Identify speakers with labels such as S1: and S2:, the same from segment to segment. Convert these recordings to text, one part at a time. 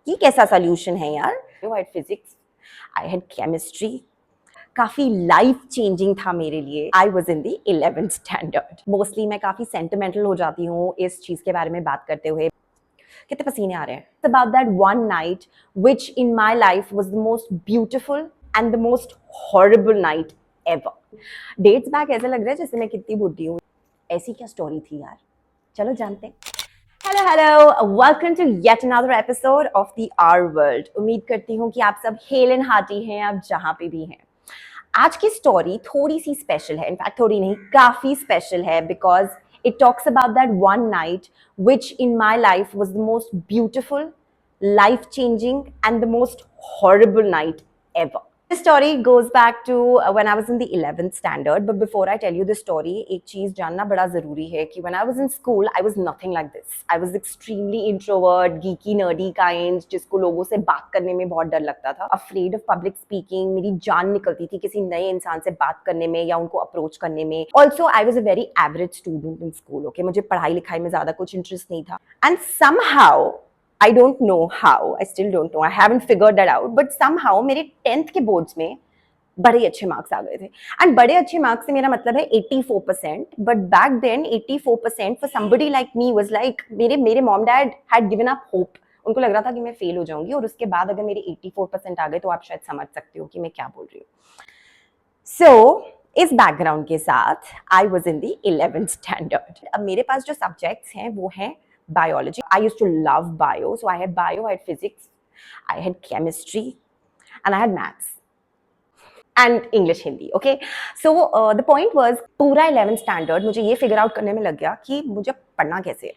S1: ये कैसा सोल्यूशन है यार। I had physics, I had chemistry, काफी लाइफ चेंजिंग था मेरे लिए। I was in the 11th standard. Mostly मैं काफी सेंटिमेंटल हो जाती हूँ इस चीज के बारे में बात करते हुए। कितने पसीने आ रहे हैं। It's about that one night which in my life was the most beautiful and the most horrible night ever. Dates back ऐसे लग रहा है जैसे मैं कितनी बुढ़ी हूँ। ऐसी क्या स्टोरी थी यार, चलो जानते हैं। Hello hello, welcome to yet another episode of the our world. उम्मीद करती हूँ कि आप सब हेल एंड हार्टी हैं, आप जहाँ पे भी हैं। आज की स्टोरी थोड़ी सी स्पेशल है, इनफैक्ट थोड़ी नहीं, काफी स्पेशल है, because it talks about that one night which in my life was the most beautiful, life changing and the most horrible night ever. This story goes back to when I was in the 11th standard. But before I tell you the story, एक चीज जानना बड़ा जरूरी है कि when I was in school, I was nothing like this. I was extremely introvert, geeky, nerdy kind, जिसको लोगों से बात करने में बहुत डर लगता था. Afraid of public speaking, मेरी जान निकलती थी किसी नए इंसान से बात करने में या उनको अप्रोच करने में. Also, I was a very average student in school. Okay, मुझे पढ़ाई लिखाई में ज्यादा कुछ इंटरेस्ट नहीं था. And somehow I don't know how, I still don't know, I haven't figured that out, but somehow मेरे 10th के बोर्ड्स में बड़े अच्छे मार्क्स आ गए थे. एंड बड़े अच्छे मार्क्स से मेरा मतलब है 84%. But back then 84% for somebody like me was like, मेरे mom dad had given up hope. उनको लग रहा था कि मैं फेल हो जाऊंगी, और उसके बाद अगर मेरे 84% आ गए तो आप शायद समझ सकते हो कि मैं क्या बोल रही हूँ. सो इस बैकग्राउंड के साथ I was in the 11th standard. अब मेरे पास जो सब्जेक्ट्स हैं वो हैं biology. I used to love bio. So I had bio, I had physics, I had chemistry, and I had maths. And English Hindi, okay? So the point was, पूरा 11th standard मुझे ये figure out करने में लग गया कि मुझे पढ़ना कैसे है.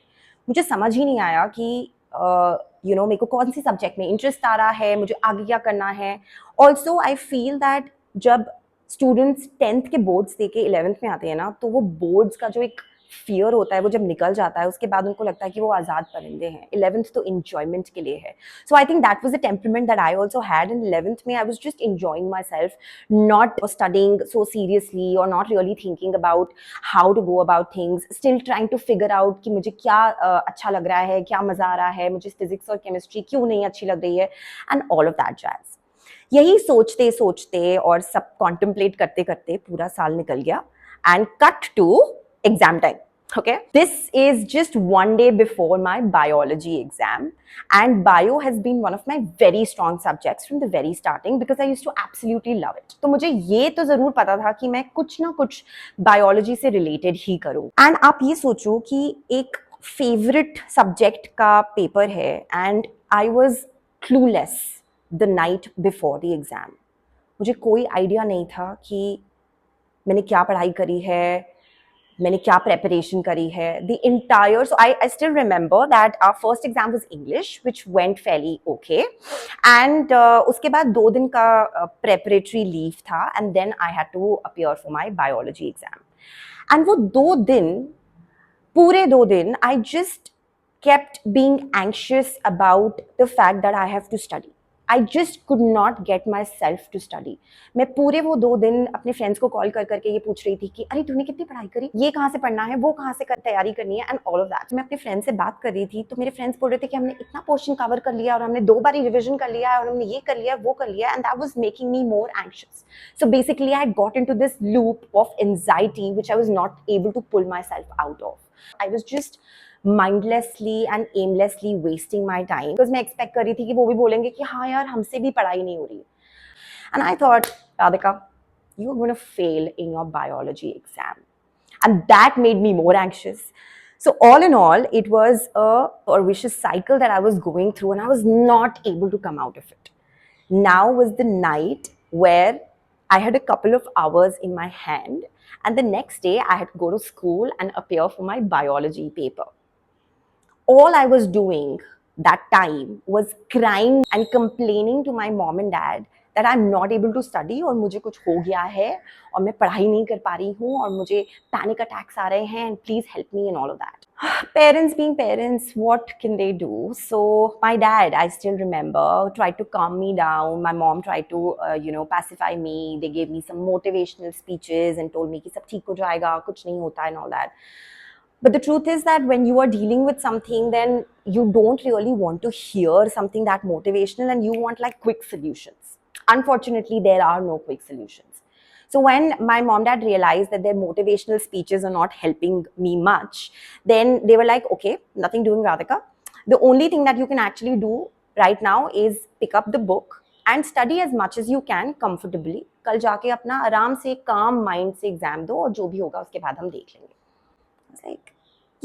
S1: मुझे समझ ही नहीं आया कि मेरे को कौन सी सब्जेक्ट में इंटरेस्ट आ रहा है, मुझे आगे क्या करना है. ऑल्सो आई फील दैट जब स्टूडेंट्स 10th के बोर्ड्स दे के 11th में आते हैं ना, तो वो बोर्ड्स का जो एक फियर होता है वो जब निकल जाता है, उसके बाद उनको लगता है कि वो आज़ाद परिंदे हैं. 11th तो इंजॉयमेंट के लिए है. So I think that was the temperament that I also had in 11th में. I was just enjoying myself, not studying so seriously or not really thinking about how to go about things, still trying to figure out कि मुझे क्या अच्छा लग रहा है, क्या मज़ा आ रहा है, मुझे फिजिक्स और केमिस्ट्री क्यों नहीं अच्छी लग रही है, and all of that jazz. यही सोचते सोचते और सब कॉन्टेम्पलेट करते करते पूरा साल निकल गया. And cut to exam time. Okay, this is just one day before my biology exam, and bio has been one of my very strong subjects from the very starting because I used to absolutely love it. तो मुझे ये तो जरूर पता था कि मैं कुछ ना कुछ biology से related ही करूँ. And आप ये सोचो कि एक favorite subject का paper है, and I was clueless the night before the exam. मुझे कोई आइडिया नहीं था कि मैंने क्या पढ़ाई करी है, मैंने क्या प्रेपरेशन करी है. The entire, so I still remember that our first exam was English which went fairly okay. And उसके बाद 2 दिन का प्रेपरेटरी लीव था, and then I had to appear for my biology exam. And वो 2 दिन, पूरे 2 दिन, I just kept being anxious about the fact that I have to study. I just could not get myself to study. मैं पूरे वो 2 दिन अपने friends को कॉल कर करके ये पूछ रही थी कि अरे तूने कितनी पढ़ाई करी, ये कहाँ से पढ़ना है, वो कहाँ से तैयारी करनी है, एंड ऑल ऑफ दैट. मैं अपने फ्रेंड से बात कर रही थी तो मेरे फ्रेंड्स बोल रहे थे कि हमने इतना पोर्शन कवर कर लिया और हमने 2 बार रिविजन कर लिया और हमने ये कर लिया वो कर लिया, and that was making me more anxious. So basically I had got into this loop of anxiety which I was not able to pull myself out of. I was just mindlessly and aimlessly wasting my time because मैं expect कर रही थी कि वो भी बोलेंगे कि हाँ यार हमसे भी पढ़ाई नहीं हो रही. And I thought, Radhika, you're going to fail in your biology exam. And that made me more anxious. So all in all, it was a vicious cycle that I was going through, and I was not able to come out of it. Now was the night where I had a couple of hours in my hand, and the next day I had to go to school and appear for my biology paper. All I was doing that time was crying and complaining to my mom and dad that I'm not able to study और मुझे कुछ हो गया है और मैं पढ़ाई नहीं कर पा रही हूँ और मुझे पैनिक अटैक्स आ रहे हैं, and please help me and all of that. Parents being parents, what can they do? So my dad, I still remember, tried to calm me down. My mom tried to pacify me. They gave me some motivational speeches and told me कि सब ठीक हो जाएगा, कुछ नहीं होता and all that. But the truth is that when you are dealing with something, then you don't really want to hear something that motivational, and you want like quick solutions. Unfortunately, there are no quick solutions. So when my mom dad realized that their motivational speeches are not helping me much, then they were like, okay, nothing doing, Radhika. The only thing that you can actually do right now is pick up the book and study as much as you can comfortably. कल जाके अपना आराम से काम mind से exam दो, और जो भी होगा उसके बाद हम देख लेंगे. Like,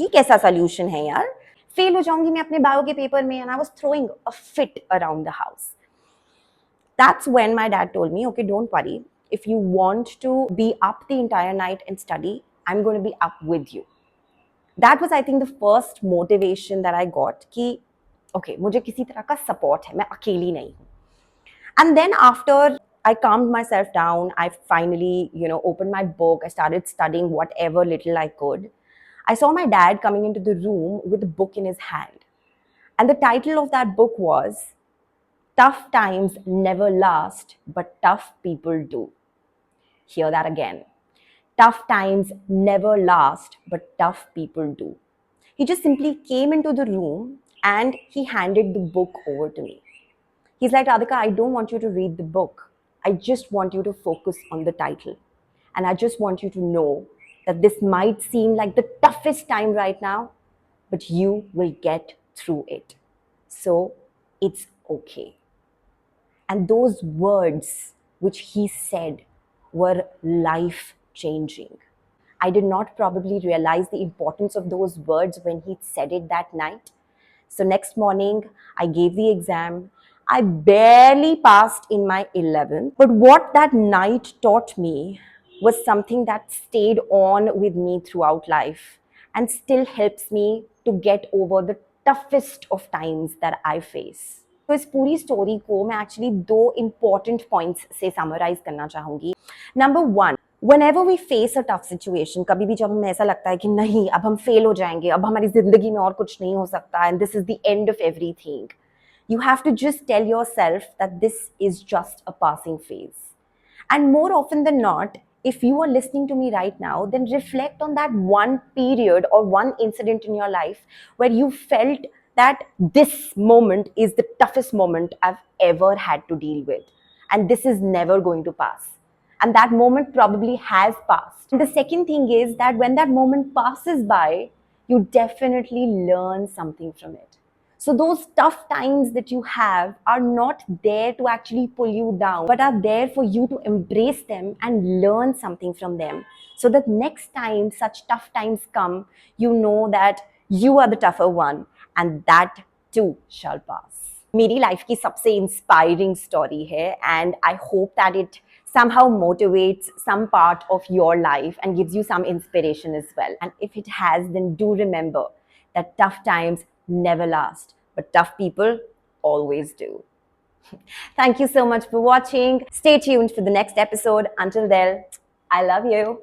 S1: ये कैसा सोल्यूशन है यार? फेल हो जाऊंगी मैं अपने बायो के पेपर में. And I was throwing a fit around the house. That's when my dad told me, okay, don't worry. If you want to be up the entire night and study, I'm going to be up with you. That was, I think, the first motivation that I got कि okay, मुझे किसी तरह का support है, मैं अकेली नहीं हूँ. And then after I calmed myself down, I finally, opened my book. I started studying whatever little I could. I saw my dad coming into the room with a book in his hand. And the title of that book was Tough Times Never Last, but Tough People Do. Hear that again. Tough times never last, but tough people do. He just simply came into the room and he handed the book over to me. He's like, Radhika, I don't want you to read the book. I just want you to focus on the title. And I just want you to know that this might seem like the toughest time right now, but you will get through it. So it's okay. And those words which he said were life changing. I did not probably realize the importance of those words when he said it that night. So next morning, I gave the exam. I barely passed in my 11th. But what that night taught me was something that stayed on with me throughout life and still helps me to get over the toughest of times that I face. तो इस पूरी story को मैं actually 2 important points से summarise करना चाहूंगी. Number 1, whenever we face a tough situation, कभी भी जब हमें ऐसा लगता है कि नहीं अब हम फेल हो जाएंगे, अब हमारी जिंदगी में और कुछ नहीं हो सकता, and this is the end of everything, you have to just tell yourself that this is just a passing phase. And more often than not, if you are listening to me right now, then reflect on that one period or one incident in your life where you felt that this moment is the toughest moment I've ever had to deal with. And this is never going to pass. And that moment probably has passed. And the second thing is that when that moment passes by, you definitely learn something from it. So those tough times that you have are not there to actually pull you down, but are there for you to embrace them and learn something from them. So that next time such tough times come, you know that you are the tougher one, and that too shall pass. मेरी life की सबसे inspiring story है, and I hope that it somehow motivates some part of your life and gives you some inspiration as well. And if it has, then do remember that tough times never last, but tough people always do. Thank you so much for watching. Stay tuned for the next episode. Until then, I love you.